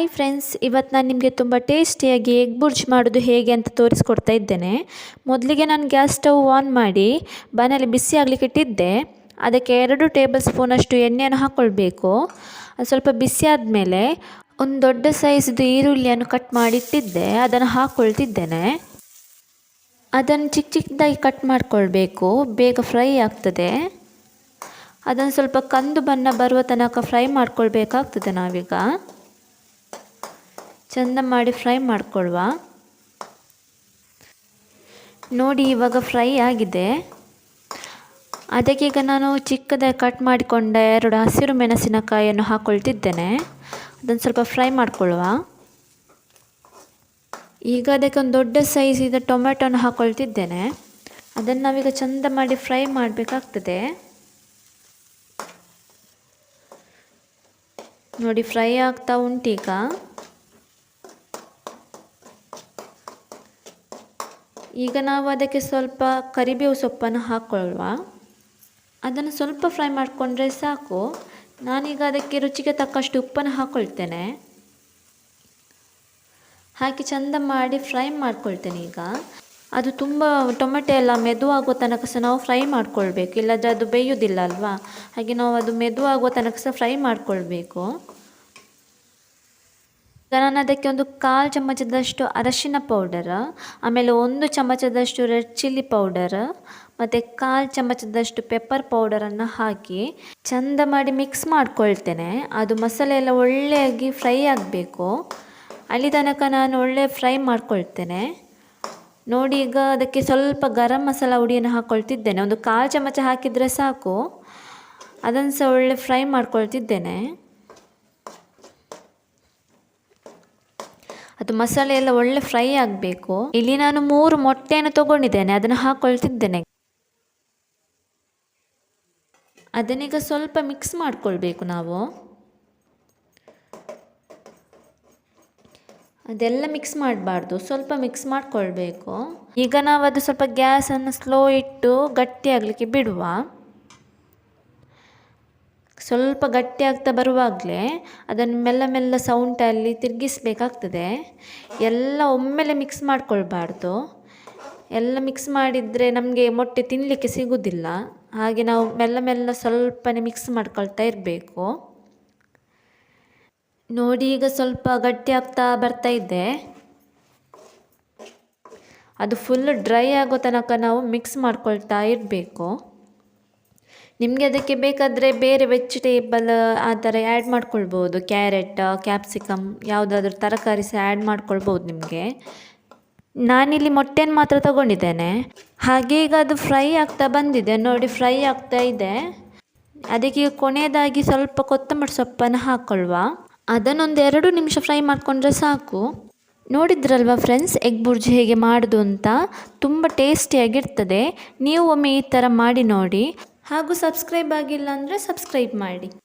Hi friends, ಇವತ್ತು ನಾನು ನಿಮಗೆ ತುಂಬ ಟೇಸ್ಟಿಯಾಗಿ ಎಗ್ ಬುರ್ಜ್ ಮಾಡೋದು ಹೇಗೆ ಅಂತ ತೋರಿಸ್ಕೊಡ್ತಾ ಇದ್ದೇನೆ. ಮೊದಲಿಗೆ ನಾನು ಗ್ಯಾಸ್ ಸ್ಟವ್ ಆನ್ ಮಾಡಿ ಬಾಣಲೆ ಬಿಸಿ ಆಗಲಿಕ್ಕೆ ಇಟ್ಟಿದ್ದೆ. ಅದಕ್ಕೆ 2 ಟೇಬಲ್ ಸ್ಪೂನಷ್ಟು ಎಣ್ಣೆಯನ್ನು ಹಾಕ್ಕೊಳ್ಬೇಕು. ಅದು ಸ್ವಲ್ಪ ಬಿಸಿ ಆದಮೇಲೆ ಒಂದು ದೊಡ್ಡ ಸೈಜ್ದು ಈರುಳ್ಳಿಯನ್ನು ಕಟ್ ಮಾಡಿ ಇಟ್ಟಿದ್ದೆ, ಅದನ್ನು ಹಾಕ್ಕೊಳ್ತಿದ್ದೇನೆ. ಅದನ್ನು ಚಿಕ್ಕ ಚಿಕ್ಕದಾಗಿ ಕಟ್ ಮಾಡಿಕೊಳ್ಬೇಕು, ಬೇಗ ಫ್ರೈ ಆಗ್ತದೆ. ಅದನ್ನು ಸ್ವಲ್ಪ ಕಂದು ಬಣ್ಣ ಬರುವ ತನಕ ಫ್ರೈ ಮಾಡ್ಕೊಳ್ಬೇಕಾಗ್ತದೆ. ನಾವೀಗ ಚಂದ ಮಾಡಿ ಫ್ರೈ ಮಾಡ್ಕೊಳ್ಳುವ. ನೋಡಿ, ಇವಾಗ ಫ್ರೈ ಆಗಿದೆ. ಅದಕ್ಕೀಗ ನಾನು ಚಿಕ್ಕದಾಗಿ ಕಟ್ ಮಾಡಿಕೊಂಡ 2 ಹಸಿರು ಮೆಣಸಿನಕಾಯಿಯನ್ನು ಹಾಕ್ಕೊಳ್ತಿದ್ದೇನೆ. ಅದನ್ನು ಸ್ವಲ್ಪ ಫ್ರೈ ಮಾಡ್ಕೊಳ್ಳುವ. ಈಗ ಅದಕ್ಕೆ ಒಂದು ದೊಡ್ಡ ಸೈಜಿದ ಟೊಮೆಟೊನ ಹಾಕ್ಕೊಳ್ತಿದ್ದೇನೆ. ಅದನ್ನು ನಾವೀಗ ಚಂದ ಮಾಡಿ ಫ್ರೈ ಮಾಡಬೇಕಾಗ್ತದೆ. ನೋಡಿ, ಫ್ರೈ ಆಗ್ತಾ ಉಂಟೀಗ. ಈಗ ನಾವು ಅದಕ್ಕೆ ಸ್ವಲ್ಪ ಕರಿಬೇವು ಸೊಪ್ಪನ್ನು ಹಾಕ್ಕೊಳ್ಳುವ. ಅದನ್ನು ಸ್ವಲ್ಪ ಫ್ರೈ ಮಾಡಿಕೊಂಡ್ರೆ ಸಾಕು. ನಾನೀಗ ಅದಕ್ಕೆ ರುಚಿಗೆ ತಕ್ಕಷ್ಟು ಉಪ್ಪನ್ನು ಹಾಕ್ಕೊಳ್ತೇನೆ. ಹಾಕಿ ಚಂದ ಮಾಡಿ ಫ್ರೈ ಮಾಡ್ಕೊಳ್ತೇನೆ. ಈಗ ಅದು ತುಂಬ ಟೊಮೆಟೊ ಎಲ್ಲ ಮೆದುವಾಗೋ ತನಕ ಸಹ ನಾವು ಫ್ರೈ ಮಾಡ್ಕೊಳ್ಬೇಕು, ಇಲ್ಲದ್ರೆ ಅದು ಬೇಯೋದಿಲ್ಲ ಅಲ್ವಾ. ಹಾಗೆ ನಾವು ಅದು ಮೆದುವಾಗೋ ತನಕ ಸಹ ಫ್ರೈ ಮಾಡ್ಕೊಳ್ಬೇಕು. ನಾನು ಅದಕ್ಕೆ ಒಂದು 1/4 ಚಮಚದಷ್ಟು ಅರಶಿನ ಪೌಡರ್, ಆಮೇಲೆ 1 ಚಮಚದಷ್ಟು ರೆಡ್ ಚಿಲ್ಲಿ ಪೌಡರ್ ಮತ್ತು 1/4 ಚಮಚದಷ್ಟು ಪೆಪ್ಪರ್ ಪೌಡರನ್ನು ಹಾಕಿ ಚಂದ ಮಾಡಿ ಮಿಕ್ಸ್ ಮಾಡ್ಕೊಳ್ತೇನೆ. ಅದು ಮಸಾಲೆ ಎಲ್ಲ ಒಳ್ಳೆಯಾಗಿ ಫ್ರೈ ಆಗಬೇಕು. ಅಲ್ಲಿ ತನಕ ನಾನು ಒಳ್ಳೆ ಫ್ರೈ ಮಾಡ್ಕೊಳ್ತೇನೆ. ನೋಡಿ, ಈಗ ಅದಕ್ಕೆ ಸ್ವಲ್ಪ ಗರಂ ಮಸಾಲ ಹುಡಿಯನ್ನು ಹಾಕ್ಕೊಳ್ತಿದ್ದೇನೆ. ಒಂದು 1/4 ಚಮಚ ಹಾಕಿದರೆ ಸಾಕು. ಅದನ್ನು ಸಹ ಒಳ್ಳೆ ಫ್ರೈ ಮಾಡ್ಕೊಳ್ತಿದ್ದೇನೆ. ಅದು ಮಸಾಲೆ ಎಲ್ಲ ಒಳ್ಳೆ ಫ್ರೈ ಆಗಬೇಕು. ಇಲ್ಲಿ ನಾನು 3 ಮೊಟ್ಟೆಯನ್ನು ತಗೊಂಡಿದ್ದೇನೆ, ಅದನ್ನು ಹಾಕ್ಕೊಳ್ತಿದ್ದೇನೆ. ಅದನ್ನೀಗ ಸ್ವಲ್ಪ ಮಿಕ್ಸ್ ಮಾಡಿಕೊಳ್ಬೇಕು ನಾವು. ಅದೆಲ್ಲ ಮಿಕ್ಸ್ ಮಾಡಬಾರ್ದು, ಸ್ವಲ್ಪ ಮಿಕ್ಸ್ ಮಾಡಿಕೊಳ್ಬೇಕು. ಈಗ ನಾವು ಅದು ಸ್ವಲ್ಪ ಗ್ಯಾಸನ್ನು ಸ್ಲೋ ಇಟ್ಟು ಗಟ್ಟಿ ಆಗಲಿಕ್ಕೆ ಬಿಡುವ. ಸ್ವಲ್ಪ ಗಟ್ಟಿ ಆಗ್ತಾ ಬರುವಾಗಲೇ ಅದನ್ನು ಮೆಲ್ಲ ಮೆಲ್ಲ ಸೌಂಟಲ್ಲಿ ತಿರುಗಿಸ್ಬೇಕಾಗ್ತದೆ. ಎಲ್ಲ ಒಮ್ಮೆಲೆ ಮಿಕ್ಸ್ ಮಾಡಿಕೊಳ್ಬಾರ್ದು. ಎಲ್ಲ ಮಿಕ್ಸ್ ಮಾಡಿದರೆ ನಮಗೆ ಮೊಟ್ಟೆ ತಿನ್ನಲಿಕ್ಕೆ ಸಿಗೋದಿಲ್ಲ. ಹಾಗೆ ನಾವು ಮೆಲ್ಲ ಮೆಲ್ಲ ಸ್ವಲ್ಪನೇ ಮಿಕ್ಸ್ ಮಾಡ್ಕೊಳ್ತಾ ಇರಬೇಕು. ನೋಡಿ, ಈಗ ಸ್ವಲ್ಪ ಗಟ್ಟಿ ಆಗ್ತಾ ಬರ್ತಾ ಇದೆ. ಅದು ಫುಲ್ ಡ್ರೈ ಆಗೋ ತನಕ ನಾವು ಮಿಕ್ಸ್ ಮಾಡ್ಕೊಳ್ತಾ ಇರಬೇಕು. ನಿಮಗೆ ಅದಕ್ಕೆ ಬೇಕಾದರೆ ಬೇರೆ ವೆಜಿಟೇಬಲ್ ಆ ಥರ ಆ್ಯಡ್ ಮಾಡ್ಕೊಳ್ಬೋದು. ಕ್ಯಾರೆಟ್, ಕ್ಯಾಪ್ಸಿಕಮ್ ಯಾವುದಾದ್ರೂ ತರಕಾರಿ ಸಹ ಆ್ಯಡ್ ಮಾಡ್ಕೊಳ್ಬೋದು ನಿಮಗೆ. ನಾನಿಲ್ಲಿ ಮೊಟ್ಟೆಯನ್ನು ಮಾತ್ರ ತಗೊಂಡಿದ್ದೇನೆ. ಹಾಗೆ ಈಗ ಅದು ಫ್ರೈ ಆಗ್ತಾ ಬಂದಿದೆ. ನೋಡಿ, ಫ್ರೈ ಆಗ್ತಾ ಇದೆ. ಅದಕ್ಕೆ ಕೊನೆಯದಾಗಿ ಸ್ವಲ್ಪ ಕೊತ್ತಂಬರಿ ಸೊಪ್ಪನ್ನು ಹಾಕ್ಕೊಳ್ಳುವ. ಅದನ್ನೊಂದು 2 ನಿಮಿಷ ಫ್ರೈ ಮಾಡಿಕೊಂಡ್ರೆ ಸಾಕು. ನೋಡಿದ್ರಲ್ವ ಫ್ರೆಂಡ್ಸ್, ಎಗ್ ಬುರ್ಜಿ ಹೇಗೆ ಮಾಡೋದು ಅಂತ. ತುಂಬ ಟೇಸ್ಟಿಯಾಗಿರ್ತದೆ. ನೀವು ಒಮ್ಮೆ ಈ ಥರ ಮಾಡಿ ನೋಡಿ. ಹಾಗೂ ಸಬ್ಸ್ಕ್ರೈಬ್ ಆಗಿಲ್ಲ ಅಂದರೆ ಸಬ್ಸ್ಕ್ರೈಬ್ ಮಾಡಿ.